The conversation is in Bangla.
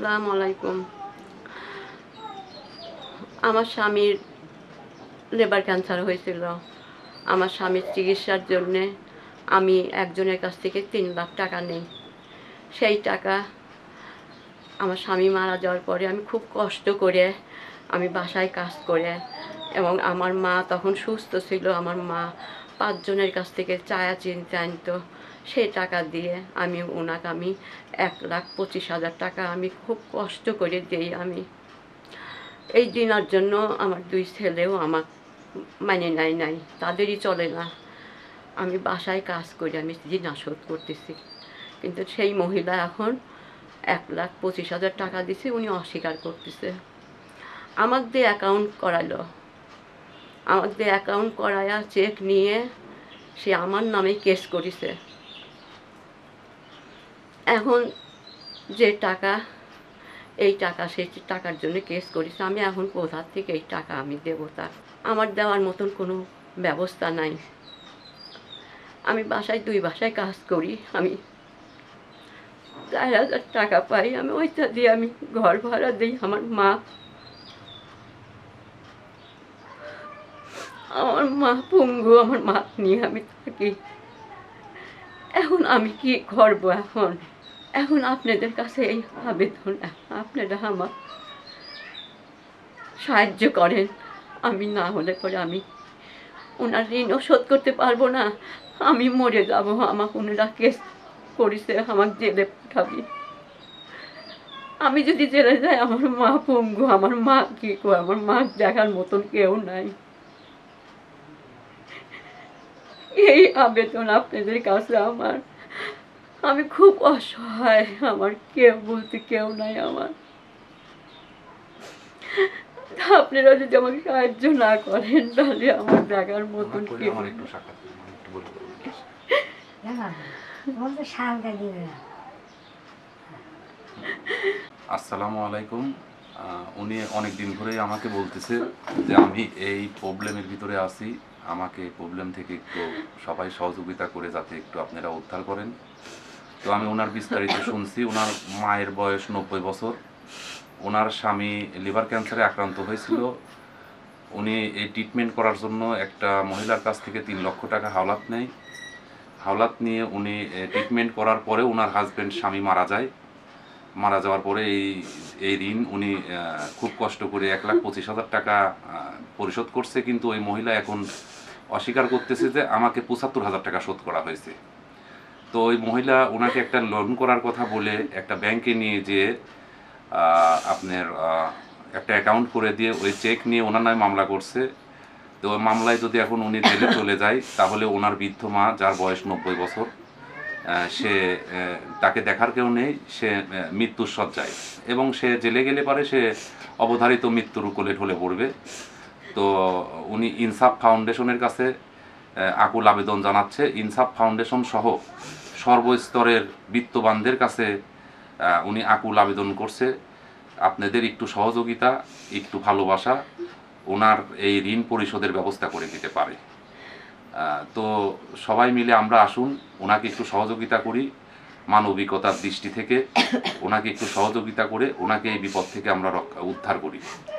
আসসালামু আলাইকুম। আমার স্বামীর লিভার ক্যান্সার হয়েছিল। আমার স্বামীর চিকিৎসার জন্যে আমি একজনের কাছ থেকে ৩ লাখ টাকা নেই। সেই টাকা আমার স্বামী মারা যাওয়ার পরে আমি খুব কষ্ট করে আমি বাসায় কাজ করে, এবং আমার মা তখন সুস্থ ছিল। আমার মা ৫ জনের কাছ থেকে চায়া চিনতে আনতো। সেই টাকা দিয়ে আমি ওনাকে ১,২৫,০০০ টাকা আমি খুব কষ্ট করে দেই। আমি এই দিনের জন্য আমার ২ ছেলেও আমার মানে নাই, তাদেরই চলে না। আমি বাসায় কাজ করি, আমি ঋণ শোধ করতেছি, কিন্তু সেই মহিলা এখন ১,২৫,০০০ টাকা দিছে, উনি অস্বীকার করতেছে। আমার দিয়ে অ্যাকাউন্ট করালো, আমার দিয়ে অ্যাকাউন্ট করায়া চেক নিয়ে সে আমার নামে কেস করেছে। এখন যে টাকা, এই টাকা সেই টাকার জন্য কেস করেছে। আমি এখন কোথা থেকে এই টাকা আমি দেবো? তার আমার দেওয়ার মতন কোনো ব্যবস্থা নাই। আমি বাসায় ২ বাসায় কাজ করি, আমি ৪,০০০ টাকা পাই। আমি ওইটা দিয়ে আমি ঘর ভাড়া দিই। আমার মা পঙ্গু, আমার মা নিয়ে আমি থাকি। এখন আমি কি করবো? এখন আপনাদের কাছে এই আবেদন, আপনারা আমার সাহায্য করেন। আমি না হলে পরে আমি ওনার ঋণও শোধ করতে পারবো না, আমি মরে যাব। আমাকে ওনারা কেস করেছে, আমাকে জেলে পাঠাবি। আমি যদি জেলে যাই, আমার মা পঙ্গু, আমার মা কি করে? আমার মা দেখার মতন কেউ নাই। এই আবেদন আপনাদের কাছে আমার। আমি খুব অসহায়, আমার কেউ বলতে কেউ নাই আমার। আপনারা যদি আমাকে সাহায্য না করেন, তাহলে আমার দেখার মতন কেউ নেই। আসসালামু আলাইকুম। উনি অনেক দিন ধরেই আমাকে বলতেছে যে আমি এই প্রবলেমের ভিতরে আছি, আমাকে প্রবলেম থেকে একটু সবাই সহযোগিতা করে যাতে একটু আপনারা উদ্ধার করেন। তো আমি ওনার বিস্তারিত শুনছি। ওনার মায়ের বয়স ৯০ বছর। ওনার স্বামী লিভার ক্যান্সারে আক্রান্ত হয়েছিল। উনি এই ট্রিটমেন্ট করার জন্য একটা মহিলার কাছ থেকে ৩ লক্ষ টাকা হাওলাত নেয়। হাওলাত নিয়ে উনি ট্রিটমেন্ট করার পরে ওনার হাজব্যান্ড স্বামী মারা যায়। মারা যাওয়ার পরে এই ঋণ উনি খুব কষ্ট করে ১,২৫,০০০ টাকা পরিশোধ করছে, কিন্তু ওই মহিলা এখন অস্বীকার করতেছে যে আমাকে ৭৫,০০০ টাকা শোধ করা হয়েছে। তো ওই মহিলা ওনাকে একটা লোন করার কথা বলে একটা ব্যাংকে নিয়ে যেয়ে আপনার একটা অ্যাকাউন্ট করে দিয়ে ওই চেক নিয়ে ওনার নামে মামলা করছে। তো ওই মামলায় যদি এখন উনি জেলে চলে যায়, তাহলে ওনার বৃদ্ধ মা, যার বয়স ৯০ বছর, সে তাকে দেখার কেউ নেই, সে মৃত্যুর শয্যায়, এবং সে জেলে গেলে পারে সে অবধারিত মৃত্যুর কোলে ঢলে পড়বে। তো উনি ইনসাফ ফাউন্ডেশনের কাছে আকুল আবেদন জানাচ্ছে। ইনসাফ ফাউন্ডেশন সহ সর্বস্তরের বিত্তবানদের কাছে উনি আকুল আবেদন করছে আপনাদের একটু সহযোগিতা, একটু ভালোবাসা ওনার এই ঋণ পরিশোধের ব্যবস্থা করে দিতে পারে। তো সবাই মিলে আমরা আসুন, ওনাকে একটু সহযোগিতা করি, মানবিকতার দৃষ্টি থেকে ওনাকে একটু সহযোগিতা করে ওনাকে এই বিপদ থেকে আমরা উদ্ধার করি।